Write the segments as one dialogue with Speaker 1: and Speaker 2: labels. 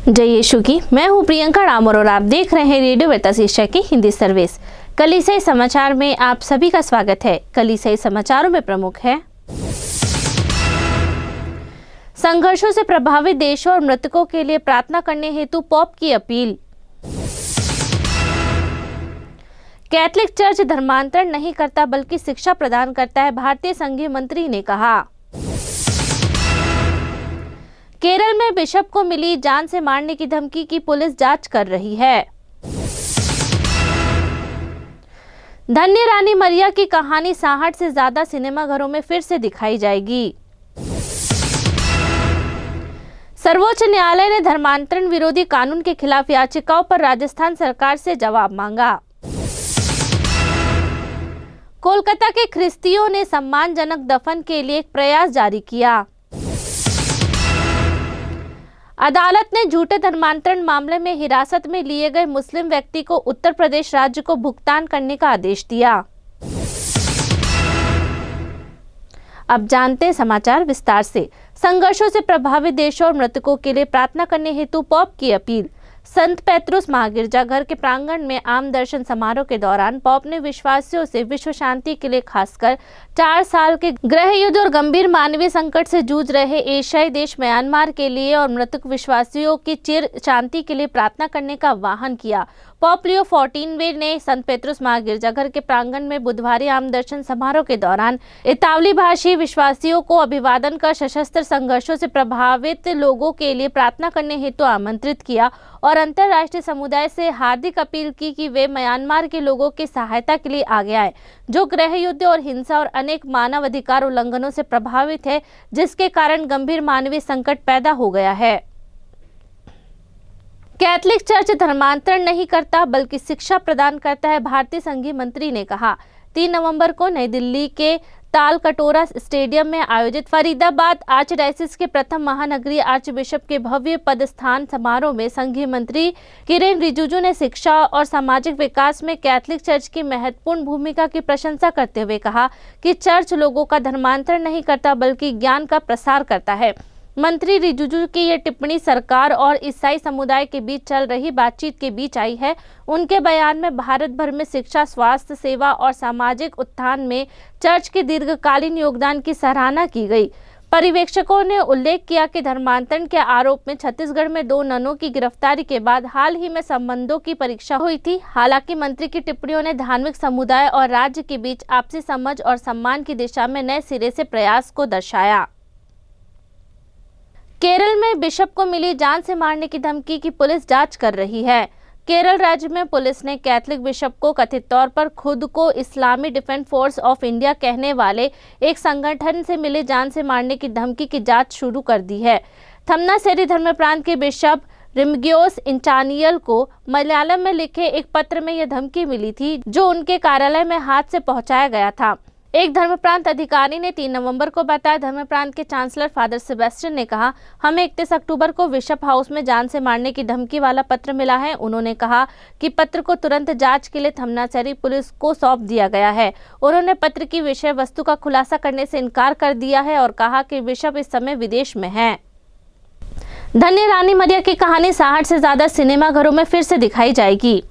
Speaker 1: जय यीशु की। मैं हूं प्रियंका रामोर और आप देख रहे हैं रेडियो वार्ता शीर्षक की हिंदी सर्विस। कलीसियाई समाचार में आप सभी का स्वागत है। कलीसियाई समाचारों में प्रमुख है, संघर्षों से प्रभावित देशों और मृतकों के लिए प्रार्थना करने हेतु पोप की अपील। कैथोलिक चर्च धर्मांतरण नहीं करता बल्कि शिक्षा प्रदान करता है, भारतीय संघीय मंत्री ने कहा। केरल में बिशप को मिली जान से मारने की धमकी की पुलिस जांच कर रही है। धन्य रानी मरिया की कहानी 60 से ज्यादा सिनेमाघरों में फिर से दिखाई जाएगी। सर्वोच्च न्यायालय ने धर्मांतरण विरोधी कानून के खिलाफ याचिकाओं पर राजस्थान सरकार से जवाब मांगा। कोलकाता के ख्रिस्तियों ने सम्मानजनक दफन के लिए एक प्रयास जारी किया। अदालत ने झूठे धर्मांतरण मामले में हिरासत में लिए गए मुस्लिम व्यक्ति को उत्तर प्रदेश राज्य को भुगतान करने का आदेश दिया। अब जानते हैं समाचार विस्तार से। संघर्षों से प्रभावित देशों और मृतकों के लिए प्रार्थना करने हेतु पोप की अपील। संत पेत्रुस महागिरजाघर के प्रांगण में आम दर्शन समारोह के दौरान पोप ने विश्वासियों से विश्व शांति के लिए, खासकर 4 साल के गृह युद्ध और गंभीर मानवीय संकट से जूझ रहे एशियाई देश म्यांमार के लिए और मृतक विश्वासियों की चिर शांति के लिए प्रार्थना करने का आह्वान किया। पोप लियो 14वें ने संत पेत्रुस महागिरजाघर के प्रांगण में बुधवार आम दर्शन समारोह के दौरान इतालवी भाषी विश्वासियों को अभिवादन कर सशस्त्र संघर्षों से प्रभावित लोगों के लिए प्रार्थना करने हेतु आमंत्रित किया और अंतर्राष्ट्रीय समुदाय से हार्दिक अपील की कि वे म्यांमार के लोगों की सहायता के लिए आगे आए, जो गृह युद्ध और हिंसा और अनेक मानव अधिकार उल्लंघनों से प्रभावित है, जिसके कारण गंभीर मानवीय संकट पैदा हो गया है। कैथोलिक चर्च धर्मांतरण नहीं करता बल्कि शिक्षा प्रदान करता है, भारतीय संघीय मंत्री ने कहा। 3 नवंबर को नई दिल्ली के तालकटोरा स्टेडियम में आयोजित फरीदाबाद आर्चडायसिस के प्रथम महानगरीय आर्चबिशप के भव्य पदस्थान समारोह में संघीय मंत्री किरेन रिजिजू ने शिक्षा और सामाजिक विकास में कैथोलिक चर्च की महत्वपूर्ण भूमिका की प्रशंसा करते हुए कहा कि चर्च लोगों का धर्मांतरण नहीं करता बल्कि ज्ञान का प्रसार करता है। मंत्री रिजिजू की यह टिप्पणी सरकार और ईसाई समुदाय के बीच चल रही बातचीत के बीच आई है। उनके बयान में भारत भर में शिक्षा, स्वास्थ्य सेवा और सामाजिक उत्थान में चर्च के दीर्घकालीन योगदान की सराहना की गई। पर्यवेक्षकों ने उल्लेख किया कि धर्मांतरण के आरोप में छत्तीसगढ़ में 2 ननों की गिरफ्तारी के बाद हाल ही में संबंधों की परीक्षा हुई थी। हालांकि मंत्री की टिप्पणियों ने धार्मिक समुदाय और राज्य के बीच आपसी समझ और सम्मान की दिशा में नए सिरे से प्रयास को दर्शाया। केरल में बिशप को मिली जान से मारने की धमकी की पुलिस जांच कर रही है। केरल राज्य में पुलिस ने कैथोलिक बिशप को कथित तौर पर खुद को इस्लामी डिफेंस फोर्स ऑफ इंडिया कहने वाले एक संगठन से मिली जान से मारने की धमकी की जांच शुरू कर दी है। थमनासेरी धर्म प्रांत के बिशप रिमगियोस इंटानियल को मलयालम में लिखे एक पत्र में यह धमकी मिली थी, जो उनके कार्यालय में हाथ से पहुंचाया गया था। एक धर्म प्रांत अधिकारी ने 3 नवंबर को बताया, धर्म प्रांत के चांसलर फादर सेबेस्टियन ने कहा, हमें 31 अक्टूबर को बिशप हाउस में जान से मारने की धमकी वाला पत्र मिला है। उन्होंने कहा कि पत्र को तुरंत जांच के लिए थमनासेरी पुलिस को सौंप दिया गया है। उन्होंने पत्र की विषय वस्तु का खुलासा करने से इनकार कर दिया है और कहा कि बिशप इस समय विदेश में है। धन्य रानी मरिया की कहानी 60 से ज्यादा सिनेमाघरों में फिर से दिखाई जाएगी।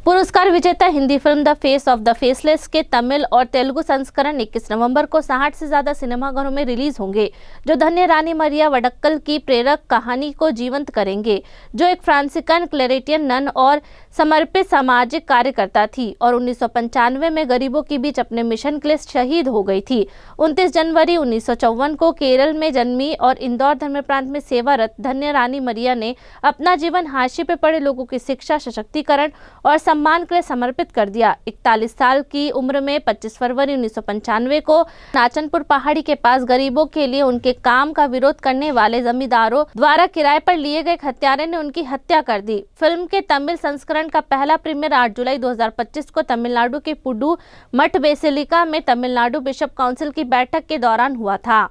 Speaker 1: पुरस्कार विजेता Hindi film the face of the faceless के तमिल और तेलुगु संस्करण 21 नवंबर को 60 से ज्यादा सिनेमाघरों में रिलीज होंगे, जो धन्य रानी मरिया वडक्कल की प्रेरक कहानी को जीवंत करेंगे, जो एक फ्रांसीकन क्लेरेटियन नन और समर्पित सामाजिक कार्यकर्ता थी और 1995 में गरीबों के बीच अपने मिशन के लिए शहीद हो गई थी। 29 जनवरी 1954 को केरल में जन्मी और इंदौर धर्म प्रांत में सेवारत धन्य रानी मरिया ने अपना जीवन हाशिए पे पड़े लोगों की शिक्षा, सशक्तिकरण और सम्मान के लिए समर्पित कर दिया। 41 साल की उम्र में 25 फरवरी 1995 को नाचनपुर पहाड़ी के पास गरीबों के लिए उनके काम का विरोध करने वाले जमींदारों द्वारा किराए पर लिए गए हत्यारे ने उनकी हत्या कर दी। फिल्म के तमिल संस्करण का पहला प्रीमियर 8 जुलाई 2025 को तमिलनाडु के पुडु मठ बेसिलिका में तमिलनाडु बिशप काउंसिल की बैठक के दौरान हुआ था।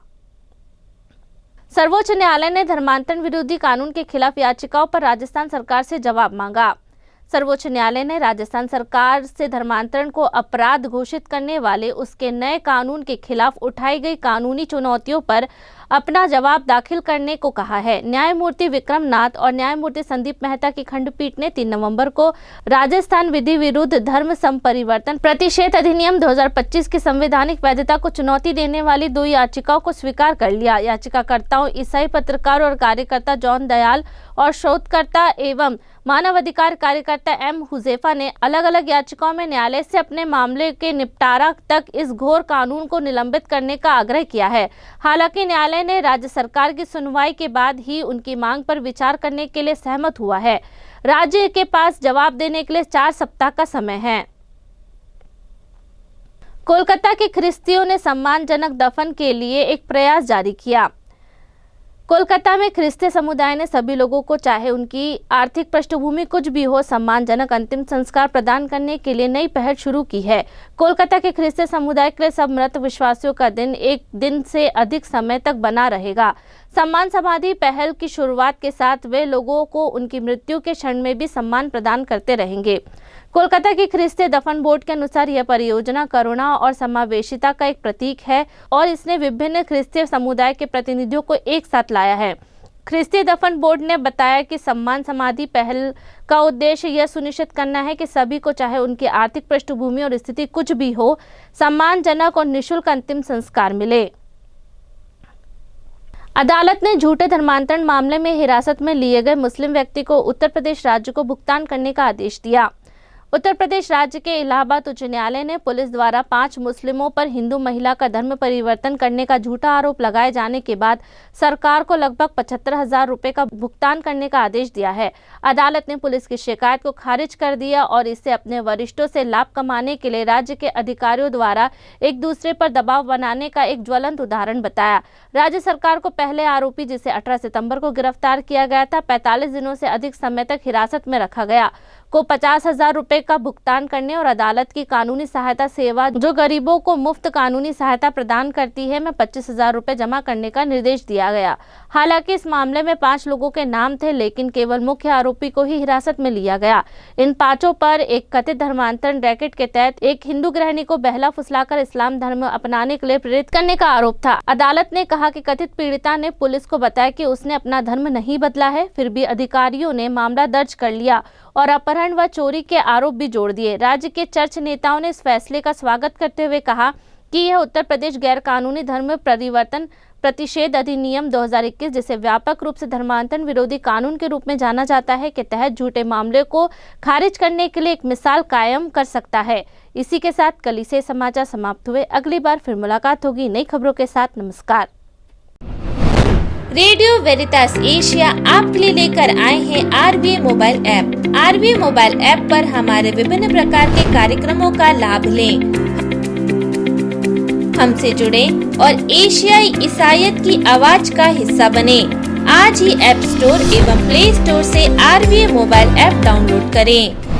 Speaker 1: सर्वोच्च न्यायालय ने धर्मांतरण विरोधी कानून के खिलाफ याचिकाओं पर राजस्थान सरकार से जवाब मांगा। सर्वोच्च न्यायालय ने राजस्थान सरकार से धर्मांतरण को अपराध घोषित करने वाले उसके नए कानून के खिलाफ उठाई गई कानूनी चुनौतियों पर अपना जवाब दाखिल करने को कहा है। न्यायमूर्ति विक्रम नाथ और न्यायमूर्ति संदीप मेहता की खंडपीठ ने 3 नवंबर को राजस्थान विधि विरुद्ध धर्म संपरिवर्तन प्रतिषेध अधिनियम 2025 की संवैधानिक वैधता को चुनौती देने वाली 2 याचिकाओं को स्वीकार कर लिया। याचिकाकर्ताओं ईसाई पत्रकार और कार्यकर्ता जॉन दयाल और शोधकर्ता एवं मानवाधिकार कार्यकर्ता एम हुजैफा ने अलग अलग याचिकाओं में न्यायालय से अपने मामले के निपटारा तक इस घोर कानून को निलंबित करने का आग्रह किया है। हालांकि न्यायालय ने राज्य सरकार की सुनवाई के बाद ही उनकी मांग पर विचार करने के लिए सहमत हुआ है। राज्य के पास जवाब देने के लिए 4 सप्ताह का समय है। कोलकाता के ख्रिस्तियों ने सम्मानजनक दफन के लिए एक प्रयास जारी किया। कोलकाता में ख्रिस्ती समुदाय ने सभी लोगों को, चाहे उनकी आर्थिक पृष्ठभूमि कुछ भी हो, सम्मानजनक अंतिम संस्कार प्रदान करने के लिए नई पहल शुरू की है। कोलकाता के ख्रिस्ती समुदाय के लिए सब मृत विश्वासियों का दिन 1 दिन से अधिक समय तक बना रहेगा। सम्मान समाधि पहल की शुरुआत के साथ वे लोगों को उनकी मृत्यु के क्षण में भी सम्मान प्रदान करते रहेंगे। कोलकाता की ख्रिस्ती दफन बोर्ड के अनुसार यह परियोजना करुणा और समावेशिता का एक प्रतीक है और इसने विभिन्न ख्रिस्ती समुदाय के प्रतिनिधियों को एक साथ लाया है। ख्रिस्ती दफन बोर्ड ने बताया कि सम्मान समाधि पहल का उद्देश्य यह सुनिश्चित करना है कि सभी को, चाहे उनकी आर्थिक पृष्ठभूमि और स्थिति कुछ भी हो, सम्मानजनक और निःशुल्क अंतिम संस्कार मिले। अदालत ने झूठे धर्मांतरण मामले में हिरासत में लिए गए मुस्लिम व्यक्ति को उत्तर प्रदेश राज्य को भुगतान करने का आदेश दिया। उत्तर प्रदेश राज्य के इलाहाबाद उच्च न्यायालय ने पुलिस द्वारा 5 मुस्लिमों पर हिंदू महिला का धर्म परिवर्तन करने का झूठा आरोप लगाए जाने के बाद सरकार को लगभग 75,000 रुपए का भुगतान करने का आदेश दिया है। अदालत ने पुलिस की शिकायत को खारिज कर दिया और इसे अपने वरिष्ठों से लाभ कमाने के लिए राज्य के अधिकारियों द्वारा एक दूसरे पर दबाव बनाने का एक ज्वलंत उदाहरण बताया। राज्य सरकार को पहले आरोपी, जिसे 18 सितंबर को गिरफ्तार किया गया था, 45 दिनों से अधिक समय तक हिरासत में रखा गया, को 50,000 रुपए का भुगतान करने और अदालत की कानूनी सहायता सेवा, जो गरीबों को मुफ्त कानूनी सहायता प्रदान करती है, में 25,000 रुपए जमा करने का निर्देश दिया गया। हालांकि इस मामले में 5 लोगों के नाम थे, लेकिन केवल मुख्य आरोपी को ही हिरासत में लिया गया। इन 5 पर एक कथित धर्मांतरण रैकेट के तहत एक हिंदू गृहिणी को बहला फुसलाकर इस्लाम धर्म अपनाने के लिए प्रेरित करने का आरोप था। अदालत ने कहा कि कथित पीड़िता ने पुलिस को बताया कि उसने अपना धर्म नहीं बदला है, फिर भी अधिकारियों ने मामला दर्ज कर लिया और अपहरण व चोरी के आरोप भी जोड़ दिए। राज्य के चर्च नेताओं ने इस फैसले का स्वागत करते हुए कहा कि यह उत्तर प्रदेश गैर कानूनी धर्म परिवर्तन प्रतिषेध अधिनियम 2021, जिसे व्यापक रूप से धर्मांतरण विरोधी कानून के रूप में जाना जाता है, के तहत झूठे मामले को खारिज करने के लिए एक मिसाल कायम कर सकता है। इसी के साथ कल से समाचार समाप्त हुए। अगली बार फिर मुलाकात होगी नई खबरों के साथ। नमस्कार।
Speaker 2: रेडियो वेरितास एशिया आपके लिए लेकर आए हैं RVA mobile app. RVA mobile app पर हमारे विभिन्न प्रकार के कार्यक्रमों का लाभ लें, हमसे जुड़े और एशियाई ईसाईयत की आवाज का हिस्सा बने। आज ही ऐप स्टोर एवं प्ले स्टोर से RVA मोबाइल ऐप डाउनलोड करें।